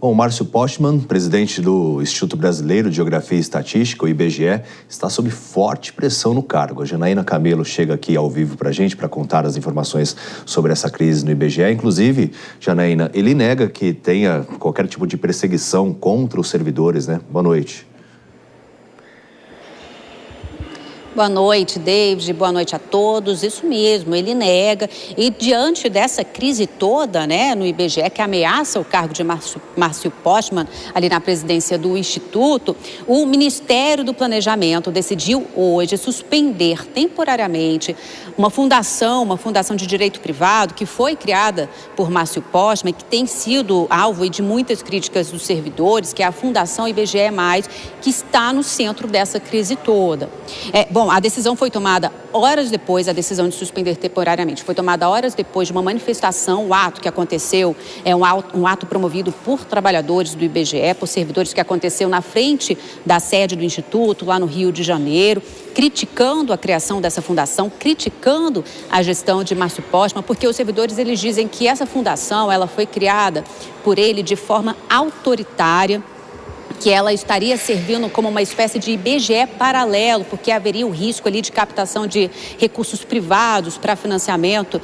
Bom, Márcio Postman, presidente do Instituto Brasileiro de Geografia e Estatística, o IBGE, está sob forte pressão no cargo. A Janaína Camelo chega aqui ao vivo para a gente para contar as informações sobre essa crise no IBGE. Inclusive, Janaína, ele nega que tenha qualquer tipo de perseguição contra os servidores, né? Boa noite. Boa noite, David. Boa noite a todos. Isso mesmo, ele nega. E diante dessa crise toda, né, no IBGE, que ameaça o cargo de Márcio Postman ali na presidência do Instituto, o Ministério do Planejamento decidiu hoje suspender temporariamente uma fundação de direito privado que foi criada por Márcio Postman, que tem sido alvo de muitas críticas dos servidores, que é a Fundação IBGE+, que está no centro dessa crise toda. Bom, a decisão foi tomada horas depois, a decisão de suspender temporariamente, foi tomada horas depois de uma manifestação, o ato que aconteceu, um ato promovido por trabalhadores do IBGE, por servidores, que aconteceu na frente da sede do Instituto, lá no Rio de Janeiro, criticando a criação dessa fundação, criticando a gestão de Márcio Postman, porque os servidores, eles dizem que essa fundação, ela foi criada por ele de forma autoritária, que ela estaria servindo como uma espécie de IBGE paralelo, porque haveria o risco ali de captação de recursos privados para financiamento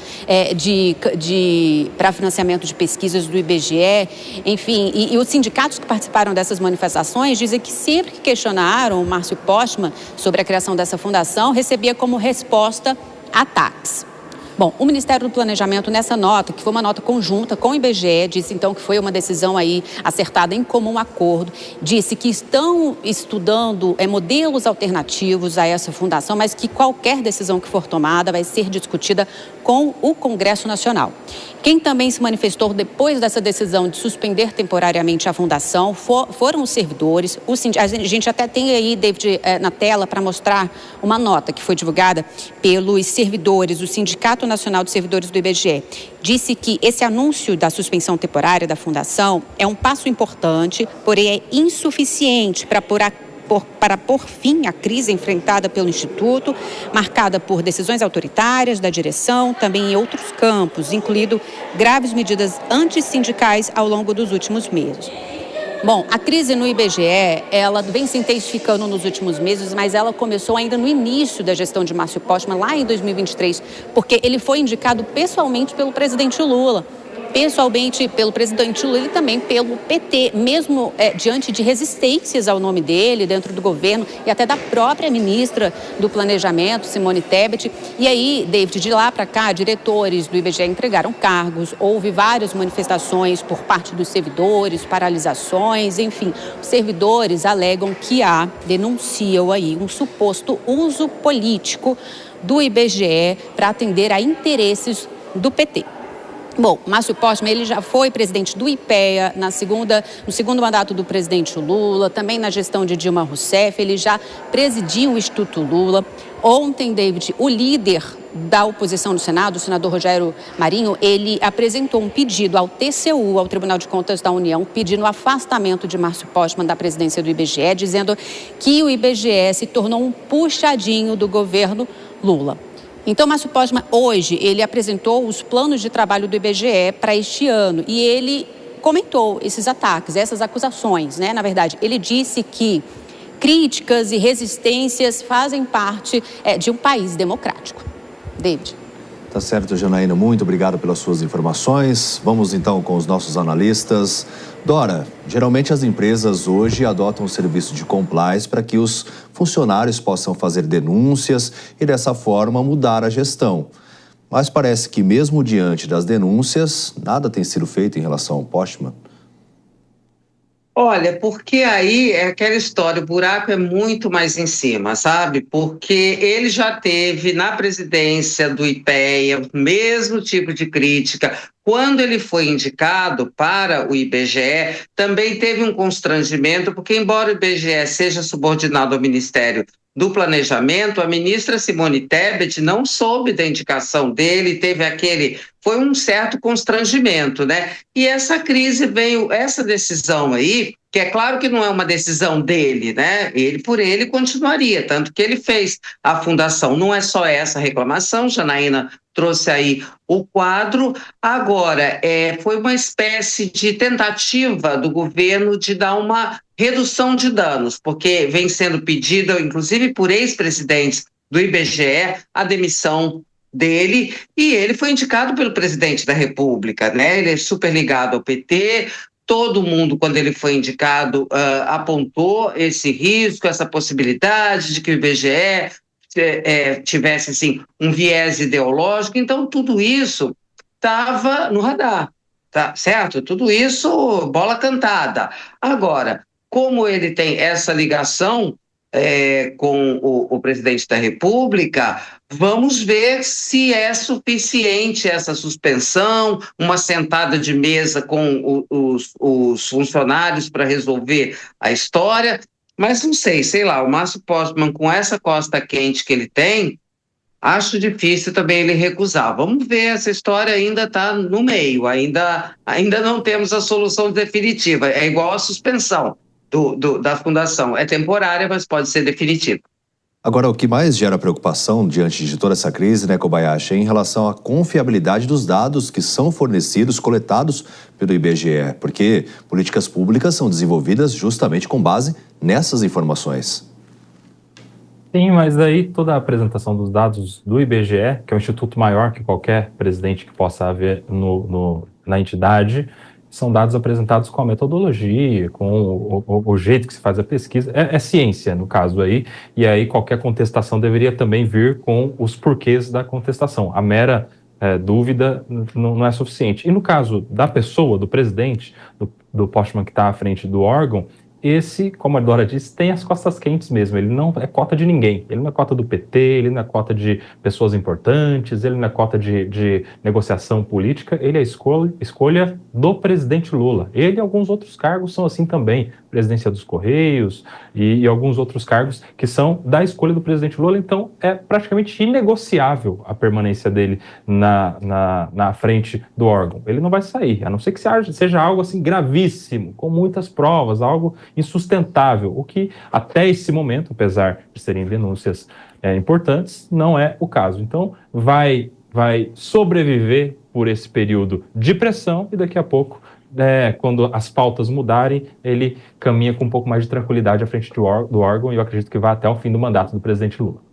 para financiamento de pesquisas do IBGE, enfim. E os sindicatos que participaram dessas manifestações dizem que sempre que questionaram o Márcio Postman sobre a criação dessa fundação, recebia como resposta ataques. Bom, o Ministério do Planejamento, nessa nota, que foi uma nota conjunta com o IBGE, disse então que foi uma decisão aí acertada em comum acordo, disse que estão estudando modelos alternativos a essa fundação, mas que qualquer decisão que for tomada vai ser discutida com o Congresso Nacional. Quem também se manifestou depois dessa decisão de suspender temporariamente a fundação foram os servidores. A gente até tem aí, David, na tela para mostrar uma nota que foi divulgada pelos servidores, o Sindicato Nacional de Servidores do IBGE. Disse que esse anúncio da suspensão temporária da fundação é um passo importante, porém é insuficiente para pôr fim à crise enfrentada pelo Instituto, marcada por decisões autoritárias da direção, também em outros campos, incluindo graves medidas antissindicais ao longo dos últimos meses. Bom, a crise no IBGE, ela vem se intensificando nos últimos meses, mas ela começou ainda no início da gestão de Márcio Postman, lá em 2023, porque ele foi indicado pessoalmente pelo presidente Lula. Pessoalmente pelo presidente Lula e também pelo PT, mesmo diante de resistências ao nome dele dentro do governo e até da própria ministra do Planejamento, Simone Tebet. E aí, David, de lá para cá, diretores do IBGE entregaram cargos, houve várias manifestações por parte dos servidores, paralisações, enfim. Os servidores alegam que denunciam aí um suposto uso político do IBGE para atender a interesses do PT. Bom, Márcio Postman, ele já foi presidente do IPEA no segundo mandato do presidente Lula, também na gestão de Dilma Rousseff, ele já presidiu o Instituto Lula. Ontem, David, o líder da oposição no Senado, o senador Rogério Marinho, ele apresentou um pedido ao TCU, ao Tribunal de Contas da União, pedindo o afastamento de Márcio Postman da presidência do IBGE, dizendo que o IBGE se tornou um puxadinho do governo Lula. Então, Márcio Postman, hoje, ele apresentou os planos de trabalho do IBGE para este ano e ele comentou esses ataques, essas acusações, né? Na verdade, ele disse que críticas e resistências fazem parte de um país democrático. David. Tá certo, Janaína. Muito obrigado pelas suas informações. Vamos, então, com os nossos analistas. Dora, geralmente as empresas hoje adotam o serviço de compliance para que os funcionários possam fazer denúncias e, dessa forma, mudar a gestão. Mas parece que, mesmo diante das denúncias, nada tem sido feito em relação ao Postman. Olha, porque aí é aquela história, o buraco é muito mais em cima, sabe? Porque ele já teve na presidência do IPEA o mesmo tipo de crítica. Quando ele foi indicado para o IBGE, também teve um constrangimento, porque embora o IBGE seja subordinado ao Ministério do Planejamento, a ministra Simone Tebet não soube da indicação dele, foi um certo constrangimento, né? E essa crise veio, essa decisão aí, que é claro que não é uma decisão dele, né? Ele continuaria, tanto que ele fez a fundação. Não é só essa reclamação, Janaína trouxe aí o quadro. Agora, foi uma espécie de tentativa do governo de dar uma redução de danos, porque vem sendo pedida, inclusive por ex-presidentes do IBGE, a demissão dele, e ele foi indicado pelo presidente da República, né? Ele é super ligado ao PT. Todo mundo, quando ele foi indicado, apontou esse risco, essa possibilidade de que o IBGE tivesse assim, um viés ideológico. Então, tudo isso estava no radar, tá certo? Tudo isso, bola cantada. Agora, como ele tem essa ligação com o presidente da República, vamos ver se é suficiente essa suspensão, uma sentada de mesa com os funcionários para resolver a história. Mas não sei lá, o Márcio Postman, com essa costa quente que ele tem, acho difícil também ele recusar. Vamos ver, essa história ainda está no meio, ainda não temos a solução definitiva. É igual a suspensão da fundação. É temporária, mas pode ser definitiva. Agora, o que mais gera preocupação diante de toda essa crise, né, Kobayashi, é em relação à confiabilidade dos dados que são fornecidos, coletados pelo IBGE, porque políticas públicas são desenvolvidas justamente com base nessas informações. Sim, mas daí toda a apresentação dos dados do IBGE, que é um instituto maior que qualquer presidente que possa haver na entidade, são dados apresentados com a metodologia, com o jeito que se faz a pesquisa. É ciência, no caso aí, e aí qualquer contestação deveria também vir com os porquês da contestação. A mera dúvida não é suficiente. E no caso da pessoa, do presidente, do Postman que está à frente do órgão, esse, como a Dora disse, tem as costas quentes mesmo. Ele não é cota de ninguém. Ele não é cota do PT, ele não é cota de pessoas importantes, ele não é cota de negociação política. Ele é escolha do presidente Lula. Ele e alguns outros cargos são assim também. Presidência dos Correios e alguns outros cargos que são da escolha do presidente Lula. Então, é praticamente inegociável a permanência dele na frente do órgão. Ele não vai sair, a não ser que seja algo assim gravíssimo, com muitas provas, algo insustentável, o que até esse momento, apesar de serem denúncias importantes, não é o caso. Então, vai sobreviver por esse período de pressão e daqui a pouco, quando as pautas mudarem, ele caminha com um pouco mais de tranquilidade à frente do órgão e eu acredito que vai até o fim do mandato do presidente Lula.